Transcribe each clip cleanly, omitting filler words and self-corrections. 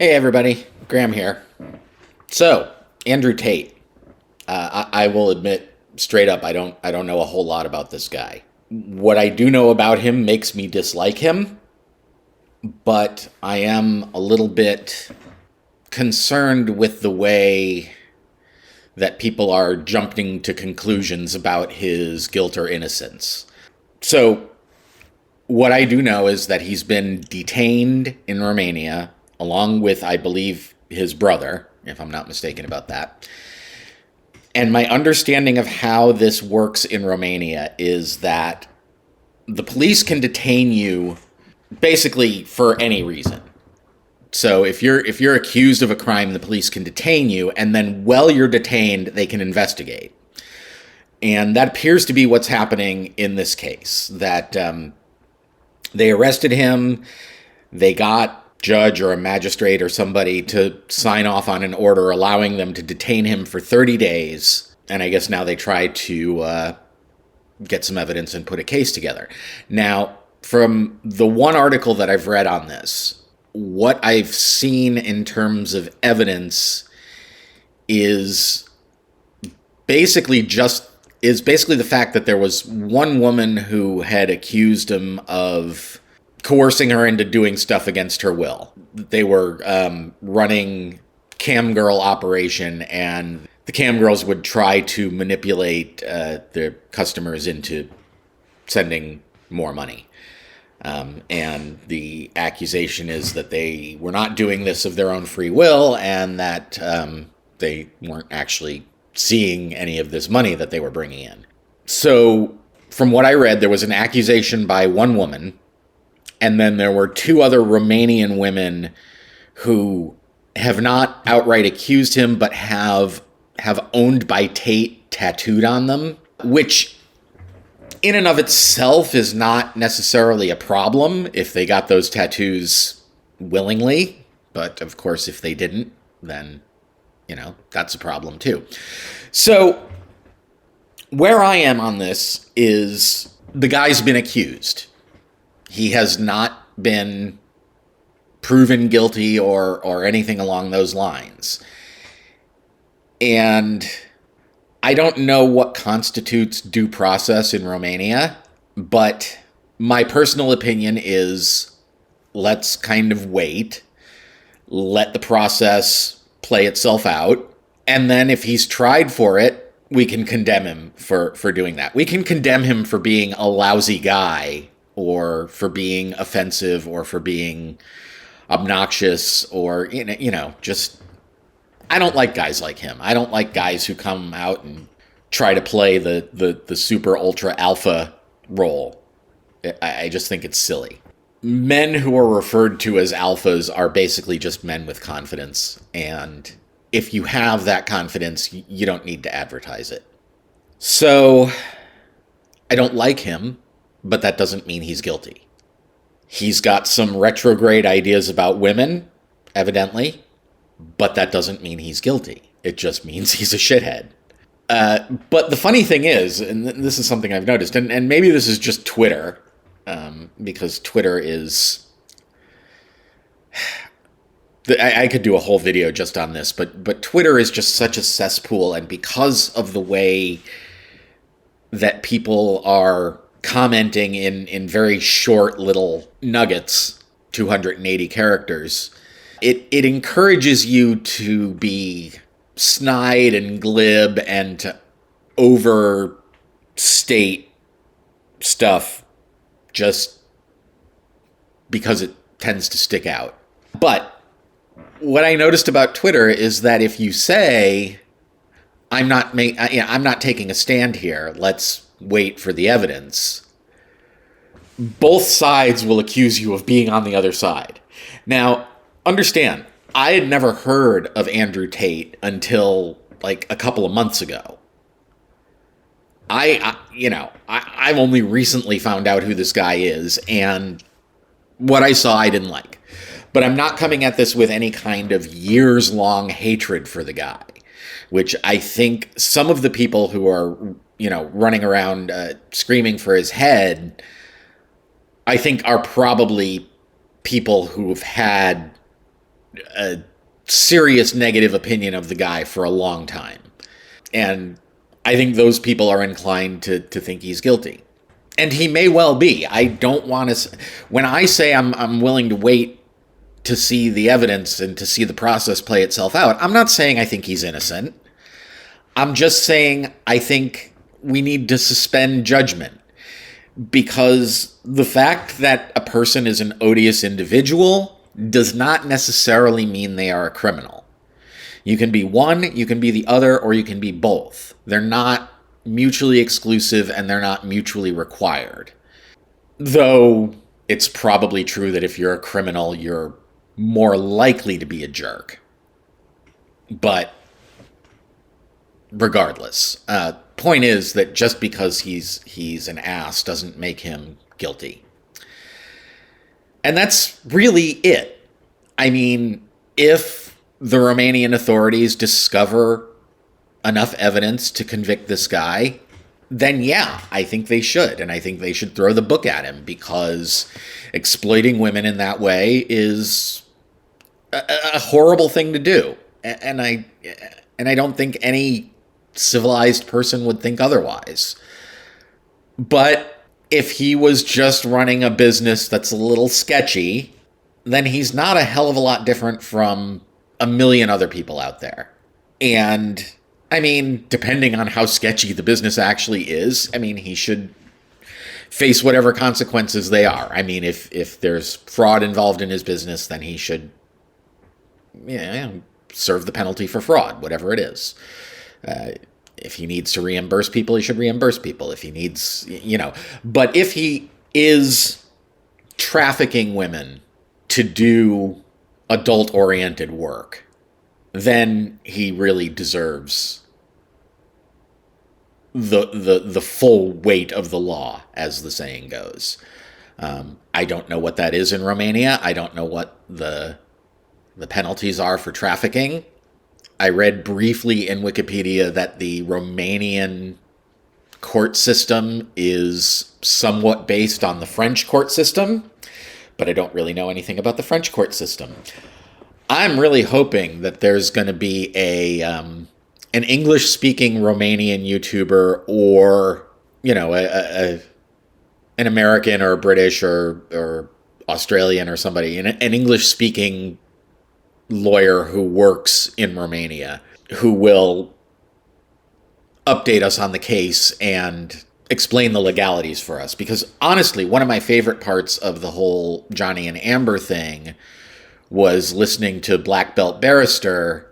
Hey everybody, Graham here. So, Andrew Tate. I will admit straight up, I don't know a whole lot about this guy. What I do know about him makes me dislike him, but I am a little bit concerned with the way that people are jumping to conclusions about his guilt or innocence. So, what I do know is that he's been detained in Romania, along with, I believe, his brother, if I'm not mistaken about that. And my understanding of how this works in Romania is that the police can detain you basically for any reason. So if you're accused of a crime, the police can detain you, and then while you're detained, they can investigate. And that appears to be what's happening in this case. That they arrested him, they got judge or a magistrate or somebody to sign off on an order allowing them to detain him for 30 days. And I guess now they try to get some evidence and put a case together. Now, from the one article that I've read on this, what I've seen in terms of evidence is basically the fact that there was one woman who had accused him of coercing her into doing stuff against her will. They were running cam girl operation, and the cam girls would try to manipulate their customers into sending more money. And the accusation is that they were not doing this of their own free will, and that they weren't actually seeing any of this money that they were bringing in. So, from what I read, there was an accusation by one woman, and then there were two other Romanian women who have not outright accused him, but have owned by Tate tattooed on them, which in and of itself is not necessarily a problem if they got those tattoos willingly. But of course, if they didn't, then, that's a problem too. So where I am on this is the guy's been accused. He has not been proven guilty or anything along those lines. And I don't know what constitutes due process in Romania, but my personal opinion is let's kind of wait, let the process play itself out, and then if he's tried for it, we can condemn him for doing that. We can condemn him for being a lousy guy, or for being offensive, or for being obnoxious, or, just, I don't like guys like him. I don't like guys who come out and try to play the super ultra alpha role. I just think it's silly. Men who are referred to as alphas are basically just men with confidence, and if you have that confidence, you don't need to advertise it. So, I don't like him, but that doesn't mean he's guilty. He's got some retrograde ideas about women, evidently, but that doesn't mean he's guilty. It just means he's a shithead. But the funny thing is, and this is something I've noticed, and maybe this is just Twitter, because Twitter is... I could do a whole video just on this, but Twitter is just such a cesspool, and because of the way that people are commenting in very short little nuggets, 280 characters, it encourages you to be snide and glib and to overstate stuff just because it tends to stick out. But what I noticed about Twitter is that if you say, I'm not taking a stand here, let's wait for the evidence, both sides will accuse you of being on the other side. Now, understand, I had never heard of Andrew Tate until like a couple of months ago. I've only recently found out who this guy is, and what I saw I didn't like. But I'm not coming at this with any kind of years-long hatred for the guy, which I think some of the people who are, running around screaming for his head, I think are probably people who've had a serious negative opinion of the guy for a long time. And I think those people are inclined to think he's guilty. And he may well be. I don't want to. When I say I'm willing to wait to see the evidence and to see the process play itself out, I'm not saying I think he's innocent. I'm just saying I think we need to suspend judgment, because the fact that a person is an odious individual does not necessarily mean they are a criminal. You can be one, you can be the other, or you can be both. They're not mutually exclusive, and they're not mutually required. Though it's probably true that if you're a criminal, you're more likely to be a jerk. But regardless, point is that just because he's an ass doesn't make him guilty. And that's really it. I mean, if the Romanian authorities discover enough evidence to convict this guy, then yeah, I think they should. And I think they should throw the book at him, because exploiting women in that way is a horrible thing to do. And I don't think any civilized person would think otherwise. But if he was just running a business that's a little sketchy, then he's not a hell of a lot different from a million other people out there. And I mean, depending on how sketchy the business actually is, I mean, he should face whatever consequences they are. I mean, if there's fraud involved in his business, then he should, serve the penalty for fraud, whatever it is. If he needs to reimburse people, he should reimburse people. If he needs, But if he is trafficking women to do adult-oriented work, then he really deserves the full weight of the law, as the saying goes. I don't know what that is in Romania. I don't know what the penalties are for trafficking. I read briefly in Wikipedia that the Romanian court system is somewhat based on the French court system, but I don't really know anything about the French court system. I'm really hoping that there's going to be an English-speaking Romanian YouTuber, or an American or British or Australian or somebody, an English-speaking lawyer who works in Romania, who will update us on the case and explain the legalities for us. Because honestly, one of my favorite parts of the whole Johnny and Amber thing was listening to Black Belt Barrister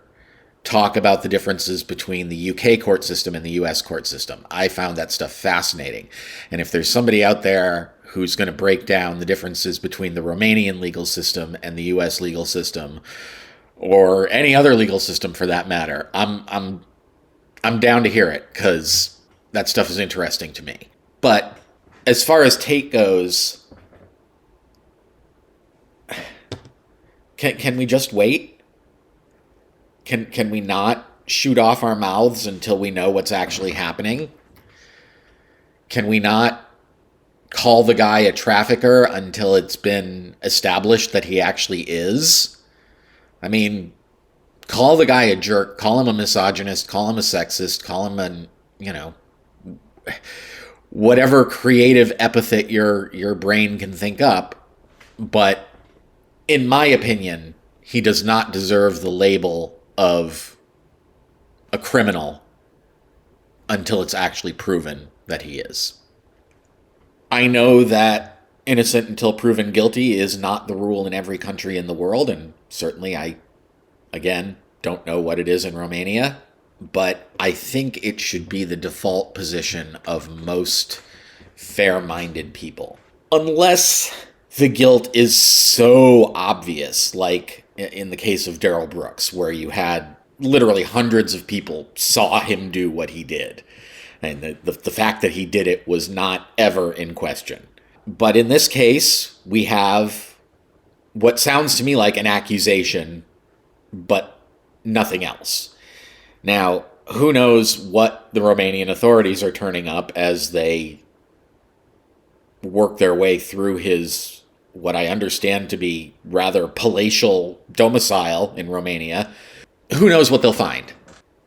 talk about the differences between the UK court system and the US court system. I found that stuff fascinating. And if there's somebody out there who's going to break down the differences between the Romanian legal system and the US legal system, or any other legal system for that matter, I'm down to hear it, because that stuff is interesting to me. But as far as Tate goes, can we just wait? Can we not shoot off our mouths until we know what's actually happening? Can we not call the guy a trafficker until it's been established that he actually is? I mean, call the guy a jerk, call him a misogynist, call him a sexist, call him whatever creative epithet your brain can think up. But in my opinion, he does not deserve the label of a criminal until it's actually proven that he is. I know that innocent until proven guilty is not the rule in every country in the world, and certainly I, again, don't know what it is in Romania, but I think it should be the default position of most fair-minded people. Unless the guilt is so obvious, like in the case of Darrell Brooks, where you had literally hundreds of people saw him do what he did, and the fact that he did it was not ever in question. But in this case, we have what sounds to me like an accusation, but nothing else. Now, who knows what the Romanian authorities are turning up as they work their way through his what I understand to be rather palatial domicile in Romania. Who knows what they'll find?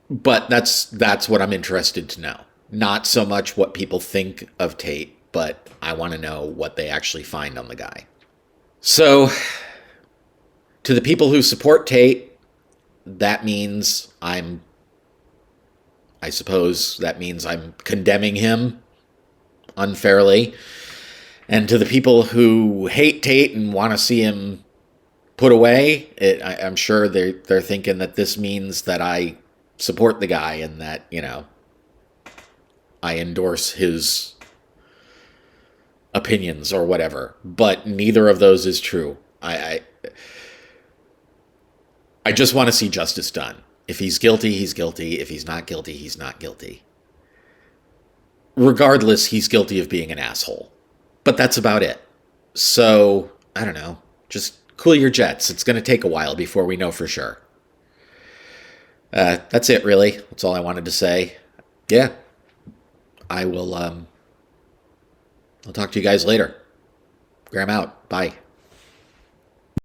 But that's what I'm interested to know. Not so much what people think of Tate, but I want to know what they actually find on the guy. So, to the people who support Tate, that means I suppose that means I'm condemning him unfairly. And to the people who hate Tate and want to see him put away, I'm sure they're thinking that this means that I support the guy and that, I endorse his opinions or whatever. But neither of those is true. I just want to see justice done. If he's guilty, he's guilty. If he's not guilty, he's not guilty. Regardless, he's guilty of being an asshole. But that's about it. So, I don't know. Just cool your jets. It's going to take a while before we know for sure. That's it, really. That's all I wanted to say. Yeah. I will, I'll talk to you guys later. Graham out. Bye.